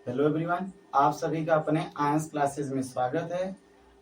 Hello everyone, आप सभी का अपने आयंस क्लासेस में स्वागत है।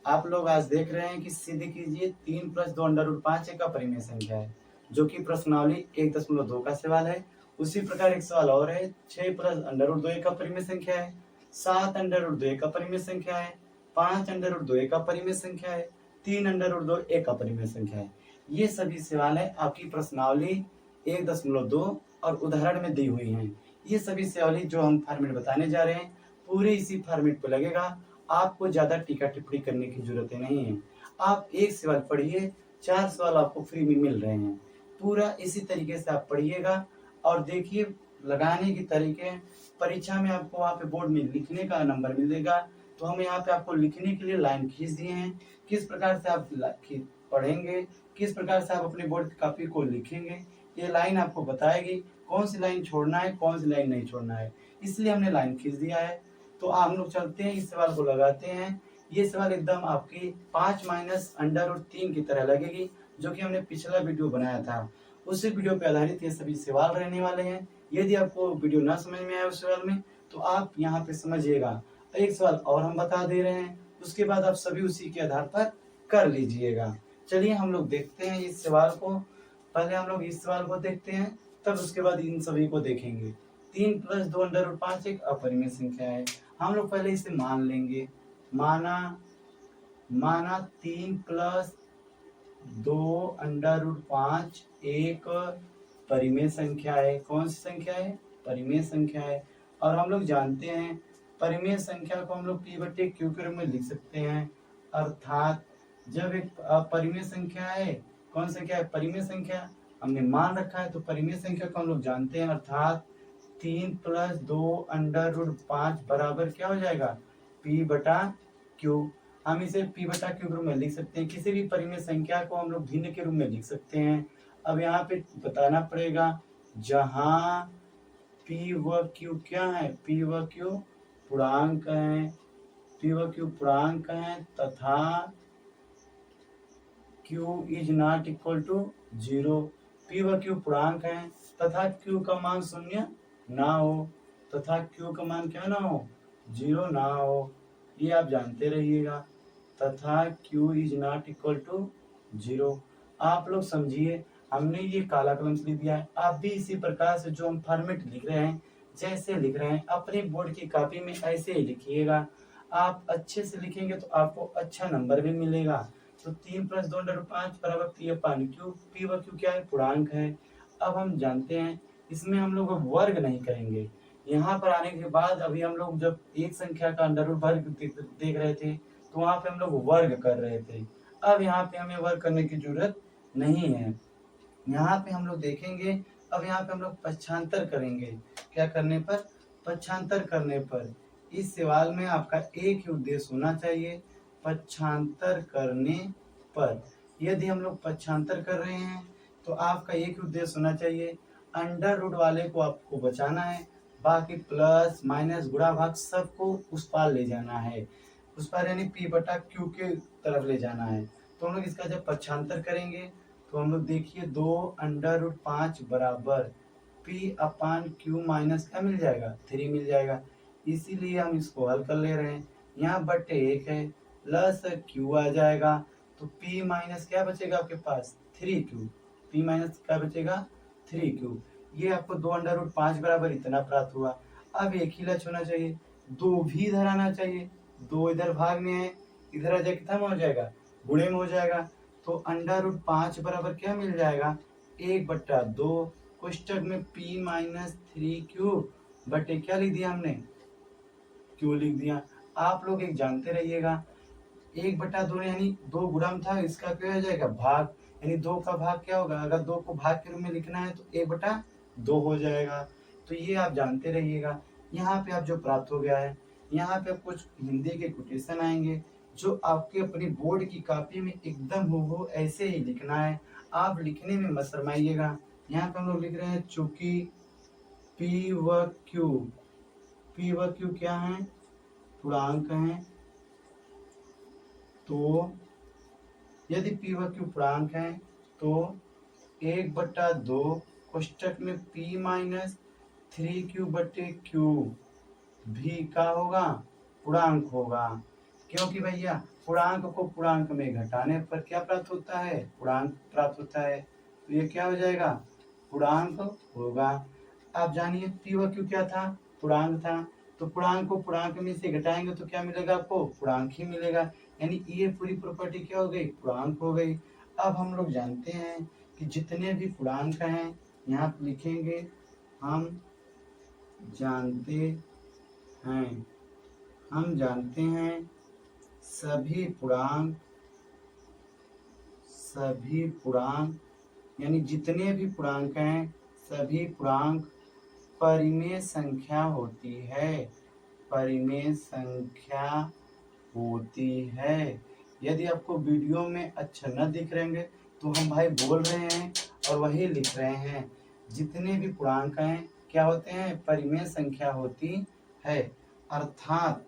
आप लोग आज देख रहे हैं कि सिद्ध कीजिए 3+2√5 एक अपरिमेय संख्या है, जो कि प्रश्नावली 1.2 का सवाल है। उसी प्रकार एक सवाल और है, 6+√2 एक अपरिमेय संख्या है, 7√2 एक अपरिमेय संख्या है, 5√2 एक अपरिमेय संख्या है, 3√2 एक अपरिमेय संख्या है। ये सभी सवाल है आपकी प्रश्नावली 1.2 और उदाहरण में दी हुई हैं। ये सभी सवाल जो हम फॉर्मेट बताने जा रहे हैं पूरे इसी फॉर्मेट पे लगेगा। आपको ज्यादा टीका टिप्पणी करने की जरूरत नहीं है। आप एक सवाल पढ़िए, 4 सवाल आपको फ्री में मिल रहे हैं। पूरा इसी तरीके से आप पढ़िएगा और देखिए लगाने की तरीके। परीक्षा में आपको वहाँ पे बोर्ड में लिखने का नंबर मिलेगा, तो हम यहाँ पे आपको लिखने के लिए लाइन खींच दिए हैं। किस प्रकार से आप पढ़ेंगे, किस प्रकार से आप अपने बोर्ड की कॉपी को लिखेंगे, ये लाइन आपको बताएगी कौन सी लाइन छोड़ना है, कौन सी लाइन नहीं छोड़ना है। इसलिए हमने लाइन खींच दिया है। तो हम लोग चलते हैं, इस सवाल को लगाते हैं। ये सवाल एकदम आपकी 5 - √3 की तरह लगेगी, जो कि हमने पिछला वीडियो बनाया था। उसी वीडियो पे आधारित ये सभी सवाल रहने वाले हैं। यदि आपको वीडियो ना समझ में आए उस सवाल में, तो आप यहाँ पे समझिएगा। एक सवाल और हम बता दे रहे हैं, उसके बाद आप सभी उसी के आधार पर कर लीजिएगा। चलिए हम लोग देखते हैं इस सवाल को। पहले हम लोग इस सवाल को देखते हैं, तब उसके बाद इन सभी को देखेंगे। 3+2√5 एक अपरिमेय संख्या है। हम लोग पहले इसे मान लेंगे। माना 3+2√5 एक परिमेय संख्या है। कौन सी संख्या है? परिमेय संख्या है। और हम लोग जानते हैं परिमेय संख्या को हम लोग P/Q के रूप में लिख सकते हैं। अर्थात जब एक परिमेय संख्या है, कौन संख्या है? परिमेय संख्या हमने मान रखा है, तो परिमेय संख्या को हम लोग जानते हैं। अर्थात 3+2√5 बराबर क्या हो जाएगा? P/Q। हम इसे P/Q के रूप में लिख सकते हैं। किसी भी परिमेय संख्या को हम लोग भिन्न के रूप में लिख सकते हैं। अब यहाँ पे बताना पड़ेगा, जहाँ P व Q क्या है? P व Q पूर्णांक है, P व Q पूर्णांक है तथा Q is not equal to 0। P व Q पूर्णांक है तथा Q का मान 0 ना हो, तथा Q का मान क्या ना हो? 0 ना हो। ये आप जानते रहिएगा। तथा Q is not equal to 0। आप लोग समझिए, हमने ये काला कलम से लिख दिया है। आप भी इसी प्रकार से जो हम फॉर्मेट लिख रहे हैं, जैसे लिख रहे हैं, अपने बोर्ड की कॉपी में ऐसे ही लिखिएगा। आप अच्छे से लिखेंगे तो आपको अच्छा नंबर भी मिलेगा। तो 3+2√5 बराबर P व Q क्या है? पूर्णांक है। अब हम जानते हैं इसमें हम लोग वर्ग नहीं करेंगे। यहाँ पर आने के बाद अभी हम लोग जब एक संख्या का अंडर रूट वर्ग देख रहे थे, तो वहाँ पे हम लोग वर्ग कर रहे थे। अब यहाँ पे हमें वर्ग करने की जरूरत नहीं है। यहाँ पे हम लोग देखेंगे, अब यहाँ पे हम लोग पक्षांतर करेंगे। क्या करने पर? पक्षांतर करने पर। इस सवाल में आपका एक ही उद्देश्य होना चाहिए, पक्षांतर करने पर। यदि हम लोग पक्षांतर कर रहे हैं तो आपका एक ही उद्देश्य होना चाहिए, अंडर रूट वाले को आपको बचाना है, बाकी प्लस माइनस गुणा भाग सबको उस पार ले जाना है। उस पार यानी P/Q के तरफ ले जाना है। तो हम लोग इसका जब पक्षांतर करेंगे तो हम लोग देखिए 2√5 बराबर P/Q माइनस क्या मिल जाएगा? 3 मिल जाएगा। इसीलिए हम इसको हल कर ले रहे हैं। यहाँ बटे 1 है, प्लस Q आ जाएगा, तो P माइनस क्या बचेगा आपके पास? 3Q। P माइनस क्या बचेगा? 3Q। ये आपको 2√5 बराबर इतना प्राप्त हुआ। अब एक ही लक्ष्य होना चाहिए, 2 भी इधर आना चाहिए। 2 इधर भाग में है, इधर आ जाए कितना में हो जाएगा? गुणे में हो जाएगा। तो अंडर रूट 5 बराबर क्या मिल जाएगा? 1/2 कोष्टक में P-3Q बटे क्या लिख दिया हमने? Q लिख दिया। आप लोग एक जानते रहिएगा, 1/2 यानी 2 गुणम था, इसका क्या हो जाएगा? भाग। यानी 2 का भाग क्या होगा? अगर 2 को भाग के रूप में लिखना है तो 1/2 हो जाएगा। तो ये आप जानते रहिएगा। यहाँ पे आप जो प्राप्त हो गया है, यहाँ पे कुछ हिंदी के कोटेशन आएंगे जो आपके अपनी बोर्ड की कॉपी में एकदम हूबहू ऐसे ही लिखना है। आप लिखने में मत शर्माइएगा। यहाँ पे हम लोग लिख रहे हैं, चूंकि P व Q क्या है? पूर्णांक हैं, तो यदि P व Q पूर्णांक हैं तो 1/2 कोष्टक में P-3Q बटे Q भी का होगा, पूर्णांक होगा। क्योंकि भैया पूर्णांक को पूर्णांक में घटाने पर क्या प्राप्त होता है, पूर्णांक प्राप्त होता है। तो ये क्या हो जाएगा, पूर्णांक होगा। आप जानिए पी व क्यू क्या था, पूर्णांक था। तो पूर्णांक को पूर्णांक में से घटाएंगे तो क्या मिलेगा आपको, पूर्णांक ही मिलेगा। यानी ये पूरी प्रॉपर्टी क्या हो गई, पूर्णांक हो गई। अब हम लोग जानते हैं कि जितने भी पूर्णांक हैं यहाँ पे लिखेंगे, हम जानते हैं, हम जानते हैं सभी पूर्णांक, सभी पूर्णांक यानी जितने भी पूर्णांक हैं सभी पूर्णांक परिमेय संख्या होती है, परिमेय संख्या होती है। यदि आपको वीडियो में अच्छा न दिख रहे होंगे तो हम भाई बोल रहे हैं और वही लिख रहे हैं। जितने भी पूर्णांक हैं क्या होते हैं, परिमेय संख्या होती है। अर्थात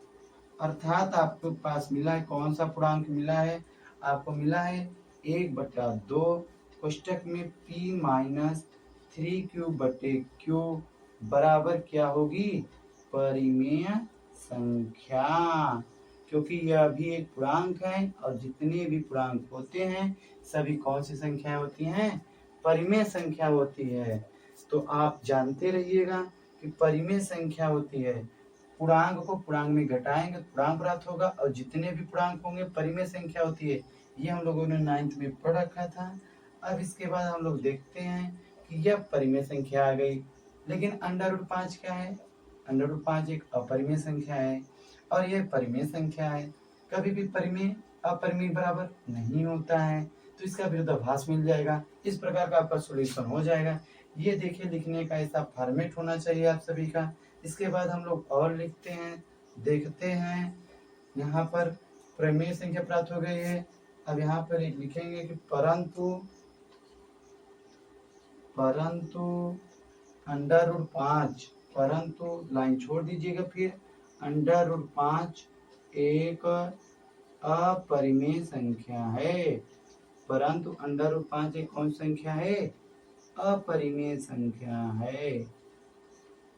अर्थात आपके पास मिला है, कौन सा पूर्णांक मिला है आपको, मिला है 1/2 कोष्टक में p माइनस 3q/q बराबर क्या होगी, परिमेय संख्या। क्योंकि यह भी एक पूर्णांक है और जितने भी पूर्णांक होते हैं सभी कौन सी संख्या होती हैं, परिमेय संख्या होती है। तो आप जानते रहिएगा कि परिमेय संख्या होती है, पूर्णांक को पूर्णांक में घटाएंगे तो पूर्णांक प्राप्त होगा और जितने भी पूर्णांक होंगे परिमेय संख्या होती है। ये हम लोगों ने 9th में पढ़ रखा था। अब इसके बाद हम लोग देखते हैं कि यह परिमेय संख्या आ गई, लेकिन √5 क्या है, √5 एक अपरिमेय संख्या है और यह परिमेय संख्या है। कभी भी परिमेय अपरिमेय बराबर नहीं होता है, तो इसका विरोधाभास मिल जाएगा। इस प्रकार का आपका सॉल्यूशन हो जाएगा। ये देखिए लिखने का ऐसा फॉर्मेट होना चाहिए आप सभी का। इसके बाद हम लोग और लिखते हैं, देखते हैं। यहाँ पर परिमेय संख्या प्राप्त हो गई है। अब यहाँ पर लिखेंगे कि परंतु √5, परंतु लाइन छोड़ दीजिएगा, फिर √5 एक अपरिमेय संख्या है। परंतु √5 एक कौन संख्या है, अपरिमेय संख्या है।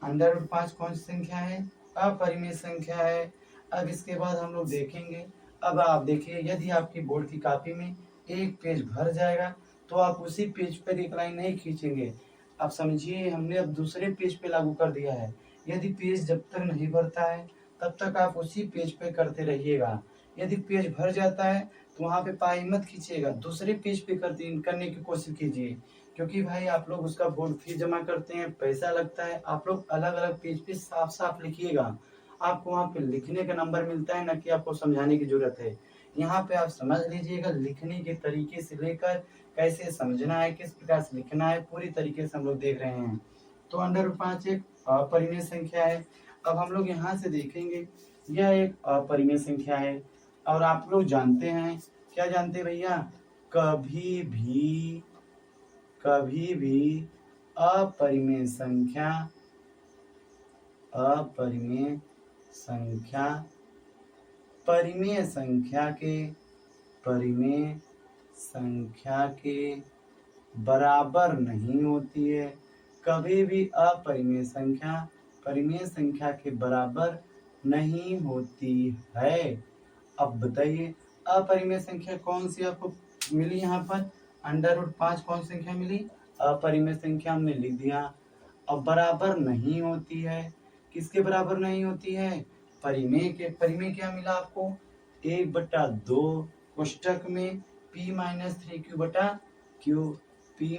√5 कौन सी संख्या है, अपरिमेय संख्या है। अब इसके बाद हम लोग देखेंगे, अब आप देखिए यदि आपकी बोर्ड की कॉपी में एक पेज भर जाएगा तो आप उसी पेज पर एक लाइन नहीं खींचेंगे। आप समझिए हमने अब दूसरे पेज पे लागू कर दिया है। यदि पेज जब तक नहीं भरता है तब तक आप उसी पेज पे करते रहिएगा। यदि पेज भर जाता है तो वहाँ पे पाई मत खींचिएगा, दूसरे पेज पे करने की कोशिश कीजिए। क्योंकि भाई आप लोग उसका बोर्ड फीस जमा करते हैं, पैसा लगता है। आप लोग अलग अलग पेज पे साफ साफ लिखिएगा, आपको वहाँ पे लिखने का नंबर मिलता है, ना कि आपको समझाने की जरूरत है। यहाँ पे आप समझ लीजिएगा, लिखने के तरीके से लेकर कैसे समझना है, किस प्रकार से लिखना है, पूरी तरीके से हम लोग देख रहे हैं। तो √5 एक अपरिमेय संख्या है। अब हम लोग यहाँ से देखेंगे, यह एक अपरिमेय संख्या है और आप लोग जानते हैं, क्या जानते हैं भैया, कभी भी अपरिमेय संख्या, अपरिमेय संख्या परिमेय संख्या के बराबर नहीं होती है। कभी भी अपरिमेय संख्या परिमेय संख्या के बराबर नहीं होती है। अब बताइए अपरिमेय संख्या कौन सी आपको मिली, यहाँ पर √5 कौन सी संख्या मिली, अपरिमेय संख्या हमने लिख दिया। अब बराबर नहीं होती है, किसके बराबर नहीं होती है, परिमेय के। परिमेय क्या मिला आपको, 1/2 कोष्टक में p - 3q/q, p -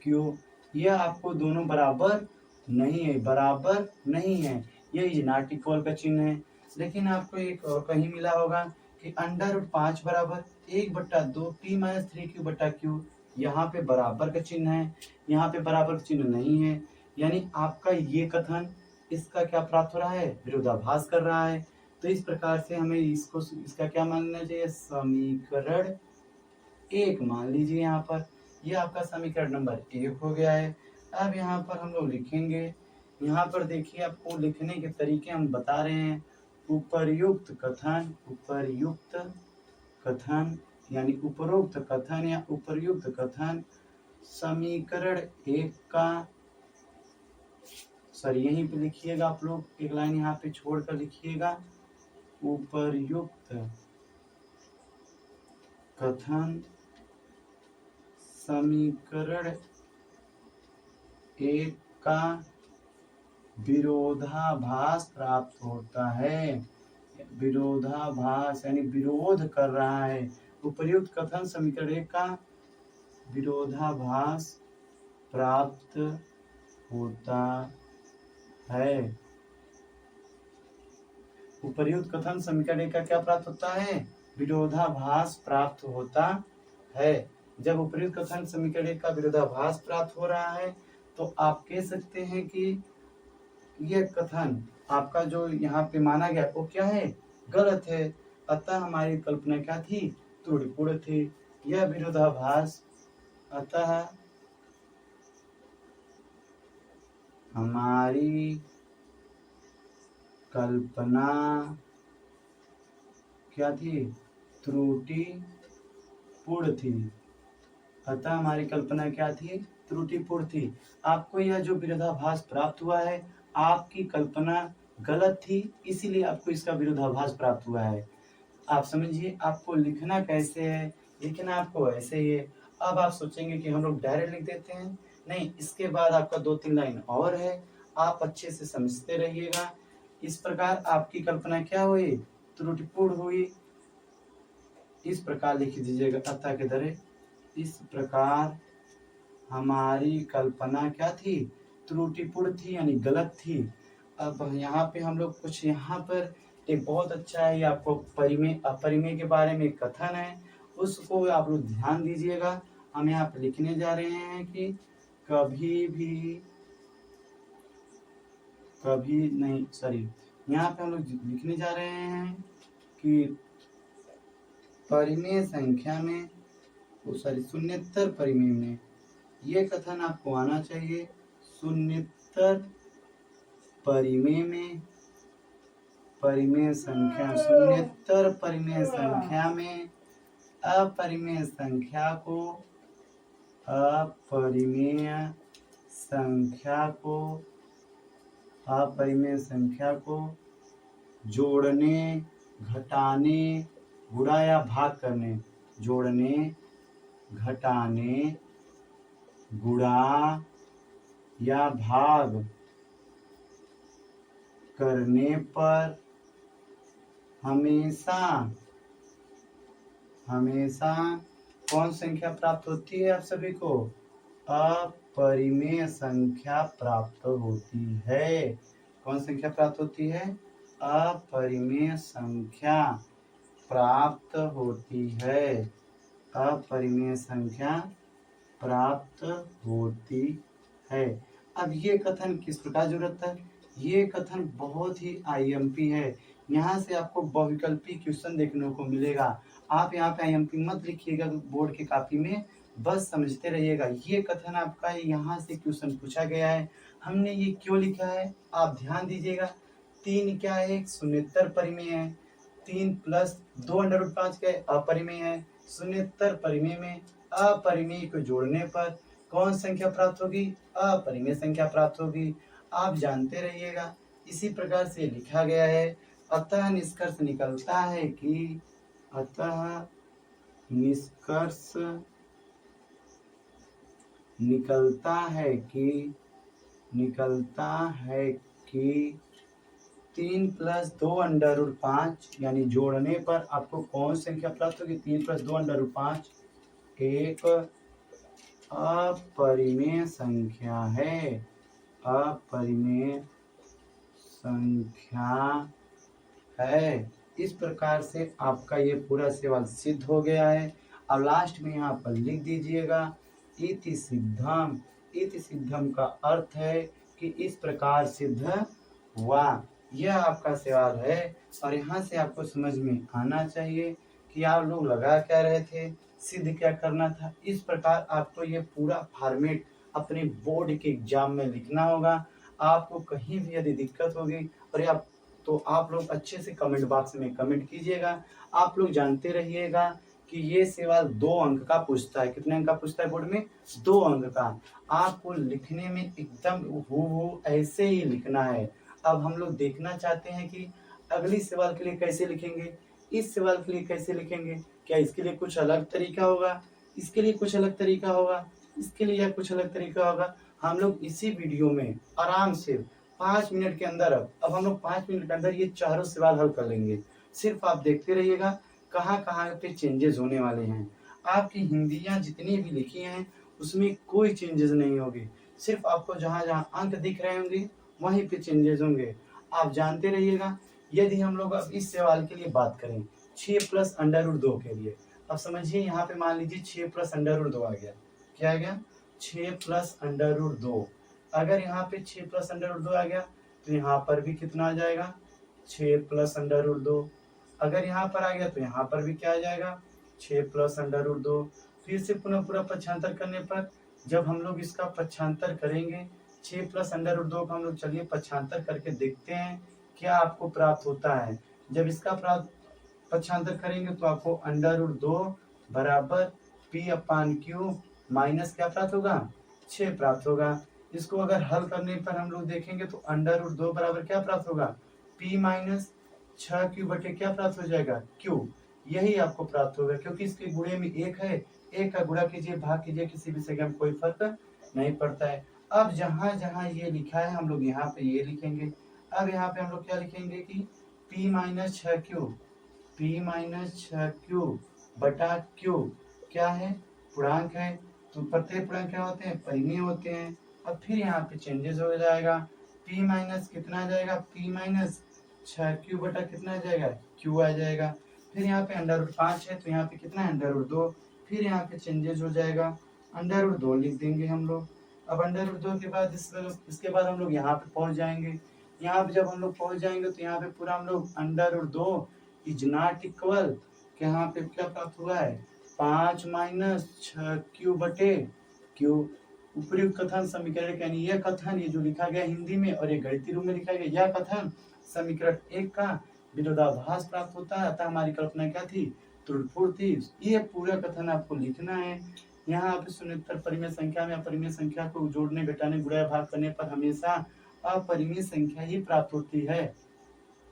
3q/q। यह आपको दोनों बराबर नहीं है, बराबर नहीं है, ये नॉट इक्वल का चिन्ह है। लेकिन आपको एक और कहीं मिला होगा कि √5 बराबर 1/2 p - 3q/q। यहाँ पे बराबर का चिन्ह है, यहाँ पे बराबर का चिन्ह नहीं है। यानी आपका ये कथन इसका क्या प्राप्त हो रहा है, विरोधाभास कर रहा है। तो इस प्रकार से हमें इसका क्या मानना चाहिए, समीकरण 1 मान लीजिए। यहाँ पर यह आपका समीकरण नंबर 1 हो गया है। अब यहाँ पर हम लोग लिखेंगे, यहाँ पर देखिए आपको लिखने के तरीके हम बता रहे हैं। उपर्युक्त कथन यानी उपरोक्त कथन या उपर्युक्त कथन समीकरण 1 का सॉरी यहीं पे लिखिएगा, आप लोग एक लाइन यहाँ पे छोड़कर लिखिएगा, उपर्युक्त कथन समीकरण एक का विरोधाभास प्राप्त होता है। विरोधाभास यानी विरोध कर रहा है। उपर्युक्त कथन समीकरण एक का विरोधाभास प्राप्त होता है। उपर्युक्त कथन समीकरण एक का क्या प्राप्त होता है? विरोधाभास प्राप्त होता है। जब उपर्युक्त कथन समीकरण एक का विरोधाभास प्राप्त हो रहा है तो आप कह सकते हैं कि यह कथन आपका जो यहाँ पे माना गया वो क्या है? गलत है। अतः हमारी कल्पना क्या थी? त्रुटिपूर्ण थी। यह विरोधाभास अतः हमारी कल्पना क्या थी? त्रुटिपूर्ण थी। अतः हमारी कल्पना क्या थी? त्रुटिपूर्ण थी। आपको यह जो विरोधाभास प्राप्त हुआ है, आपकी कल्पना गलत थी, इसीलिए आपको इसका विरोधाभास प्राप्त हुआ है। आप समझिए, आपको लिखना कैसे है? लिखना आपको ऐसे ही है। अब आप सोचेंगे कि हम लोग डायरेक्ट लिख देते हैं, नहीं, इसके बाद आपका 2-3 लाइन और है, आप अच्छे से समझते रहिएगा। इस प्रकार आपकी कल्पना क्या हुई? त्रुटिपूर्ण हुई। इस प्रकार लिख दीजिएगा, अतः के तरह। इस प्रकार हमारी कल्पना क्या थी? त्रुटिपूर्ण थी, यानी गलत थी। अब यहाँ पे हम लोग कुछ यहाँ पर एक बहुत अच्छा है, ये आपको परिमेय अपरिमेय के बारे में कथन है, उसको आप लोग ध्यान दीजिएगा। हम यहाँ पे लिखने जा रहे हैं कि कभी नहीं, सॉरी, यहाँ पे हम लोग लिखने जा रहे हैं कि परिमेय संख्या में, सॉरी, शून्येतर परिमेय में ये कथन आपको आना चाहिए। शून्येतर परिमेय में, परिमेय संख्या, शून्येतर परिमेय संख्या में अपरिमेय संख्या को जोड़ने, घटाने, गुणा या भाग करने, जोड़ने, घटाने, गुणा या भाग करने पर हमेशा कौन संख्या प्राप्त होती है? आप सभी को अपरिमेय संख्या प्राप्त होती है। कौन संख्या प्राप्त होती है? अपरिमेय संख्या प्राप्त होती है। अपरिमेय संख्या प्राप्त होती है। अब ये कथन किस प्रकार जरूरत है? ये कथन बहुत ही आईएमपी है। यहाँ से आपको बहुविकल्पी क्वेश्चन देखने को मिलेगा। आप यहाँ पे आईएमपी मत लिखिएगा बोर्ड की कॉपी में, बस समझते रहिएगा। ये कथन आपका यहाँ से क्वेश्चन पूछा गया है। हमने ये क्यों लिखा है आप ध्यान दीजिएगा। 3 क्या है? शून्येतर परिमेय है। 3 + 2√5 क्या है? अपरिमेय है। शून्येतर परिमेय में अपरिमेय को जोड़ने पर कौन संख्या प्राप्त होगी? अपरिमेय संख्या प्राप्त होगी। आप जानते रहिएगा। इसी प्रकार से लिखा गया है। अतः निष्कर्ष निकलता है कि निकलता है कि 3 + 2√5 यानी जोड़ने पर आपको कौन संख्या प्राप्त होगी? 3 + 2√5 एक अपरिमेय संख्या है। अपरिमेय संख्या है। इस प्रकार से आपका ये पूरा सवाल सिद्ध हो गया है। अब लास्ट में यहाँ पर लिख दीजिएगा इति सिद्धम। इति सिद्धम का अर्थ है कि इस प्रकार सिद्ध हुआ। यह आपका सवाल है और यहाँ से आपको समझ में आना चाहिए कि आप लोग लगा क्या रहे थे, सिद्ध क्या करना था। इस प्रकार आपको ये पूरा फॉर्मेट अपने बोर्ड के एग्जाम में लिखना होगा। आपको कहीं भी यदि दिक्कत होगी और आप लोग अच्छे से कमेंट बॉक्स में कमेंट कीजिएगा। आप लोग जानते रहिएगा कि कि ये सवाल 2 अंक का पूछता है। कितने अंक का पूछता है बोर्ड में? 2 अंक का। आपको लिखने में एकदम हूबहू ऐसे ही लिखना है। अब हम लोग देखना चाहते हैं कि अगली सवाल के लिए कैसे लिखेंगे, इस सवाल के लिए कैसे लिखेंगे। क्या इसके लिए कुछ अलग तरीका होगा, इसके लिए कुछ अलग तरीका होगा, इसके लिए कुछ अलग तरीका होगा। हम लोग इसी वीडियो में आराम से 5 मिनट के अंदर अब हम लोग 5 मिनट के अंदर ये चारों सवाल हल कर लेंगे। सिर्फ आप देखते रहिएगा कहाँ कहाँ पे चेंजेस होने वाले हैं। आपकी हिंदियाँ जितनी भी लिखी हैं उसमें कोई चेंजेस नहीं होगी। सिर्फ आपको जहाँ जहाँ अंक दिख रहे होंगे वहीं पे चेंजेस होंगे। आप जानते रहिएगा। यदि हम लोग अब इस सवाल के लिए बात करें 6 प्लस अंडर रूट 2 के लिए, अब समझिए यहाँ पे मान लीजिए 6 प्लस अंडर रूट 2 आ गया। क्या आ गया? 6 प्लस अंडर रूट 2। अगर यहाँ पे 6 प्लस अंडर रूट 2 आ गया तो यहाँ पर भी कितना आ जाएगा? 6 प्लस अंडर रूट 2। अगर यहाँ पर आ गया तो यहाँ पर भी क्या आ जाएगा? 6 प्लस अंडर रूट 2। फिर से पुनः पूरा पक्षांतर करने पर जब हम लोग इसका पक्षांतर करेंगे 6 प्लस अंडर रूट 2 का हम लोग चलिए पक्षांतर करके देखते हैं क्या आपको प्राप्त होता है। जब इसका पक्षांतर करेंगे तो आपको अंडर रूट 2 बराबर पी अपान क्यू माइनस क्या प्राप्त होगा? 6 प्राप्त होगा। इसको अगर हल करने पर हम लोग देखेंगे तो अंडर रूट 2 बराबर क्या प्राप्त होगा? पी माइनस 6 क्यू बटे क्या प्राप्त हो जाएगा? क्यू। यही आपको प्राप्त होगा क्योंकि इसके गुणे में 1 है। 1 का गुणा कीजिए, भाग कीजिए, किसी भी संख्या में कोई फर्क नहीं पड़ता है। अब जहाँ जहाँ ये लिखा है हम लोग यहाँ पे ये लिखेंगे। अब यहाँ पे हम लोग क्या लिखेंगे कि p minus 6q, p minus 6q बटा q क्या है? पूर्णांक है। तो प्रत्येक पूर्णांक क्या होते हैं? परिमेय होते हैं। अब फिर यहाँ पे चेंजेस हो जाएगा। p माइनस कितना आ जाएगा? p माइनस 6q बटा कितना आ जाएगा? q आ जाएगा। फिर यहाँ पे अंडर रूट 5 है तो यहाँ पे कितना है? Under root 2। फिर यहाँ पे चेंजेस हो जाएगा, अंडर रूट 2 लिख देंगे हम लोग। अब अंडर रूट 2 के बाद इसके बाद हम लोग यहाँ पे पहुंच जाएंगे। यहाँ पे जब हम लोग पहुंच जाएंगे तो यहाँ पे पूरा हम लोग under root 2 is not equal, यहाँ पे क्या प्राप्त हुआ है? 5 माइनस 6q बटे q। उपयुक्त कथन समीकरण यानी यह कथन, ये जो लिखा गया हिंदी में और ये गणितीय रूप में लिखा गया, यह कथन समीकरण 1 का विरोधाभास प्राप्त होता है। अतः हमारी कल्पना क्या थी? त्रुटिपूर्ण थी। ये पूरा कथन आपको लिखना है। यहाँ पे शून्येतर परिमेय संख्या में अपरिमेय संख्या को जोड़ने, घटाने, गुणा या भाग करने पर हमेशा अपरिमेय संख्या ही प्राप्त होती है।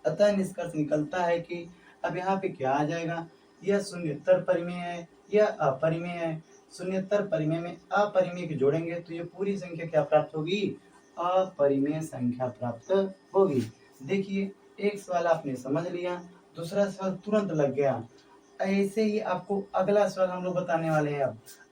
अतः निष्कर्ष निकलता है कि अब यहाँ पे क्या आ जाएगा? यह शून्येतर परिमेय है, यह अपरिमेय है। शून्येतर परिमेय में अपरिमेय के जोड़ेंगे तो ये पूरी संख्या क्या प्राप्त होगी? अपरिमेय संख्या प्राप्त होगी। देखिए एक सवाल आपने समझ लिया, दूसरा सवाल तुरंत लग गया। ऐसे ही आपको अगला सवाल हम लोग बताने वाले हैं।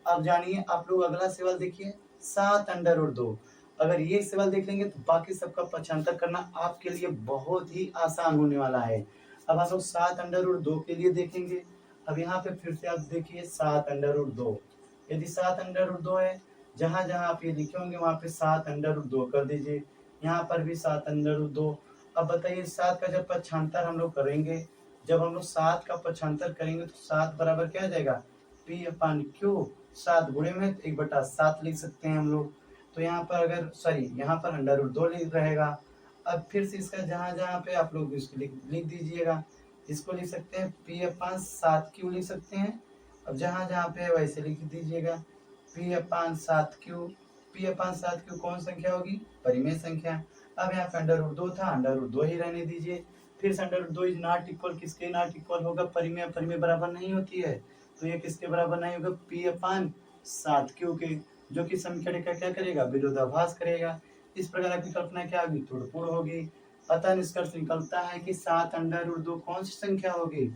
अब जानिए आप लोग अगला सवाल देखिए 7 अंडर रूट 2। अगर ये सवाल देख लेंगे तो बाकी सबका पक्षांतर करना आपके लिए बहुत ही आसान होने वाला है। अब हम लोग 7 अंडर रूट 2 के लिए देखेंगे। अब यहाँ पे फिर से आप देखिए 7 अंडर रूट 2। यदि 7 अंडर रूट 2 है, जहाँ जहाँ आप ये लिखे होंगे वहाँ पे 7 अंडर रूट 2 कर दीजिए। यहाँ पर भी 7 अंडर रूट 2। अब बताइए 7 का जब पक्षांतर हम लोग करेंगे, जब हम लोग 7 का पक्षांतर करेंगे तो 7 बराबर क्या आ जाएगा? पी अपान क्यू। 7 गुणे में 1/7 लिख सकते हैं हम लोग। तो यहाँ पर अगर यहाँ पर अंडर रूट 2 लिख रहेगा। अब फिर से इसका जहाँ जहाँ पे आप लोग इसको लिख दीजिएगा। इसको लिख सकते हैं पी अपान 7 क्यू लिख सकते हैं। अब जहाँ जहाँ पे है वैसे लिख दीजिएगा पी अपान 7 क्यू। पी अपान 7 क्यू कौन संख्या होगी? परिमेय संख्या। अब यहाँ पे अंडर रूट 2 था, अंडर रूट 2 ही रहने दीजिए। फिर से under root 2 is not equal, किसके नॉट इक्वल होगा? परिमेय परिमेय बराबर नहीं होती है, तो ये किसके बराबर नहीं होगा? पी अपान 7 क्यू के, जो कि समीकरण का क्या करेगा? विरोधाभास करेगा। इस प्रकार की कल्पना क्या होगी? त्रुटिपूर्ण होगी। अतः निष्कर्ष निकलता है कि 7 अंडर रूट 2 कौन सी संख्या होगी?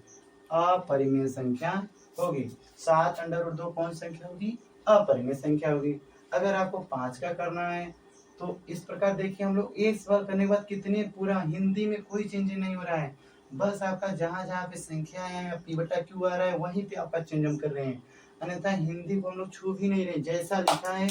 अपरिमेय संख्या होगी। 7 अंडर रूट 2 कौन सी संख्या होगी? अपरिमेय संख्या होगी। अगर आपको 5 का करना है तो इस प्रकार देखिए, हम लोग एक सवाल करने के बाद कितने पूरा हिंदी में कोई चेंज नहीं हो रहा है। बस आपका जहाँ जहाँ पे संख्या है या पी बटा क्यू आ रहा है वहीं पे आपका चेंज हम कर रहे हैं। अन्यथा हिंदी को हम लोग छू भी नहीं रहे, जैसा लिखा है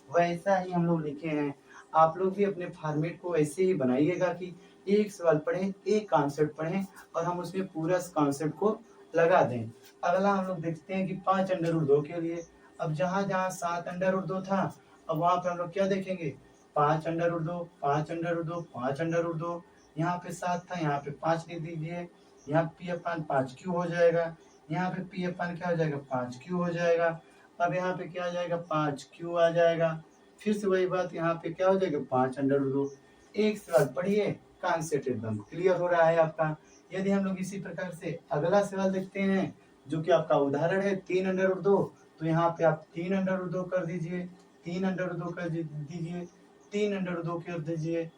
वैसा ही हम लोग लिखे हैं। आप लोग भी अपने फॉर्मेट को ऐसे ही बनाइएगा कि एक सवाल पढ़ें, एक कॉन्सेप्ट पढ़ें और हम उसमें पूरा कॉन्सेप्ट को लगा दें। अगला हम लोग देखते हैं कि 5 अंडर रूट 2 के लिए। अब जहाँ जहाँ 7 अंडर रूट 2 था, अब वहाँ पे हम लोग क्या देखेंगे? 5 under root 2, 5 under root 2, 5 under root 2। यहाँ पे 7 था, यहाँ पे 5 लिख दीजिए। यहाँ पी अपान 5 क्यू हो जाएगा। यहाँ पे पी अपन क्या हो जाएगा 5q हो जाएगा। अब यहाँ पे क्या आ जाएगा 5q आ जाएगा। फिर से वही बात, यहाँ पे क्या हो जाएगा 5√2। एक सवाल पढ़िए, कॉन्सेप्ट एकदम क्लियर हो रहा है आपका। यदि हम लोग इसी प्रकार से अगला सवाल देखते हैं जो कि आपका उदाहरण है 3√2, तो यहाँ पे आप 3√2 कर दीजिए, 3√2 कर दीजिए, 3√2 कर दीजिए,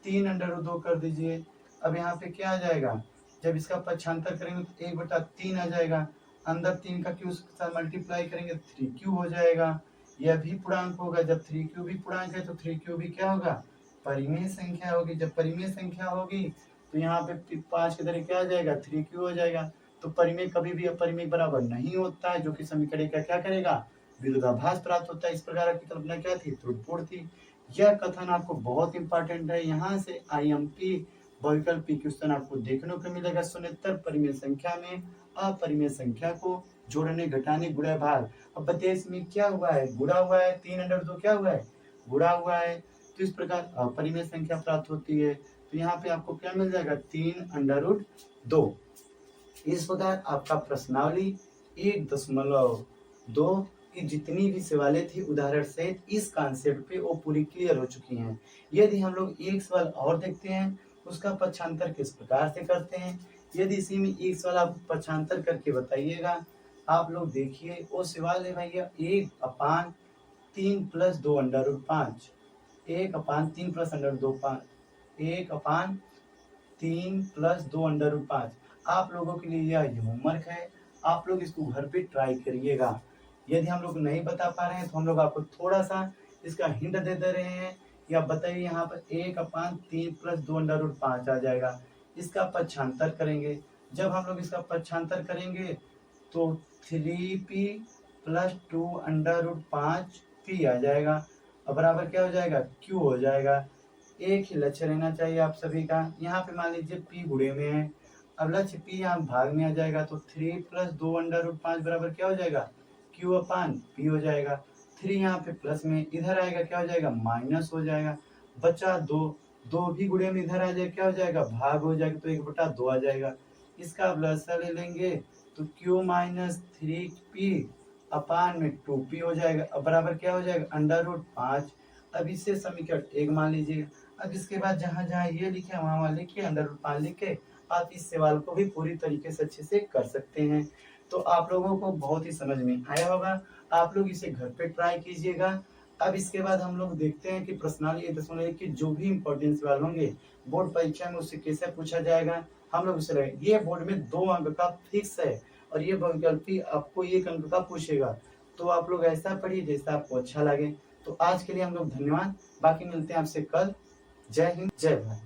3√2 कर दीजिए। अब यहाँ पे क्या आ जाएगा, जब इसका पक्षांतर करेंगे तो 1/3 आ जाएगा। अंदर 3 का क्यू के साथ मल्टीप्लाई करेंगे 3q हो जाएगा। यह भी पूर्णांक होगा, जब 3q भी पूर्णांक है तो 3q भी क्या होगा, परिमेय संख्या होगी। जब परिमेय संख्या होगी तो यहाँ पे 5 की तरह क्या आ जाएगा 3q हो जाएगा। तो परिमेय कभी भी अपरिमेय बराबर नहीं होता है, जो कि समीकरण का क्या करेगा, विरोधाभास प्राप्त होता है। इस प्रकार की कल्पना क्या थी, त्रुटिपूर्ण थी। यह कथन आपको बहुत इंपॉर्टेंट है, यहाँ से IMP वैकल्पिक क्वेश्चन आपको देखने को मिलेगा। 69 परिमेय संख्या में अपरिमेय संख्या को जोड़ने, घटाने, गुणा, भाग। अब बताइए इसमें क्या हुआ है, गुणा हुआ है, 3√2 क्या हुआ है, गुणा हुआ है। तो इस प्रकार अपरिमेय संख्या प्राप्त होती है। तो यहाँ पे आपको क्या मिल जाएगा 3√2। इस प्रकार आपका प्रश्नावली 1.2 की जितनी भी सवालें थी उदाहरण सहित इस कॉन्सेप्ट पे वो पूरी क्लियर हो चुकी हैं। यदि हम लोग एक सवाल और देखते हैं उसका पक्षांतर किस प्रकार से करते हैं, यदि इसी में एक सवाल आप पक्षांतर करके बताइएगा। आप लोग देखिए वो सवाल है भैया 1/3 + 2√5, 1/3 + 2√5, 1/3 + 2√5। आप लोगों के लिए यह होमवर्क है, आप लोग इसको घर पे ट्राई करिएगा। यदि हम लोग नहीं बता पा रहे हैं तो हम लोग आपको थोड़ा सा इसका हिंट दे रहे हैं। या बताइए यहाँ पर 1/3 + 2√5 आ जाएगा। इसका पक्षांतर करेंगे, जब हम लोग इसका पक्षांतर करेंगे तो 3p + 2√5p आ जाएगा। और बराबर क्या हो जाएगा, q हो जाएगा। एक ही लक्ष्य रहना चाहिए आप सभी का। यहाँ पे मान लीजिए p गुणे में है, अब लक्ष्य p यहाँ भाग में आ जाएगा तो 3 + 2√5 बराबर क्या हो जाएगा, q/p हो जाएगा। 3 यहाँ पे प्लस में, इधर आएगा क्या हो जाएगा, माइनस हो जाएगा। बचा 2, 2 भी गुणे में इधर आ जाएगा क्या हो जाएगा, भाग हो जाएगा, तो 1/2 आ जाएगा। इसका आप लसाअ ले लेंगे तो q - 3p/2p हो जाएगा। अब बराबर क्या हो जाएगा, √5। अब इससे समीकरण 1 मान लीजिए। अब इसके बाद जहाँ जहाँ ये लिखे वहाँ लिखिए, √5 लिख के आप इस सवाल को भी पूरी तरीके से अच्छे से कर सकते हैं। तो आप लोगों को बहुत ही समझ में आया होगा। आप लोग इसे घर पे ट्राई कीजिएगा। अब इसके बाद हम लोग देखते हैं कि प्रश्नावली 1.1 के जो भी इम्पोर्टेंट सवाल होंगे बोर्ड परीक्षा में उससे कैसे पूछा जाएगा, हम लोग उसे रहेंगे। ये बोर्ड में 2 अंक का फिक्स है और ये वैकल्पिक आपको 1 अंक का पूछेगा। तो आप लोग ऐसा पढ़िए जैसा आपको अच्छा लगे। तो आज के लिए हम लोग धन्यवाद, बाकी मिलते हैं आपसे कल। जय हिंद, जय भारत।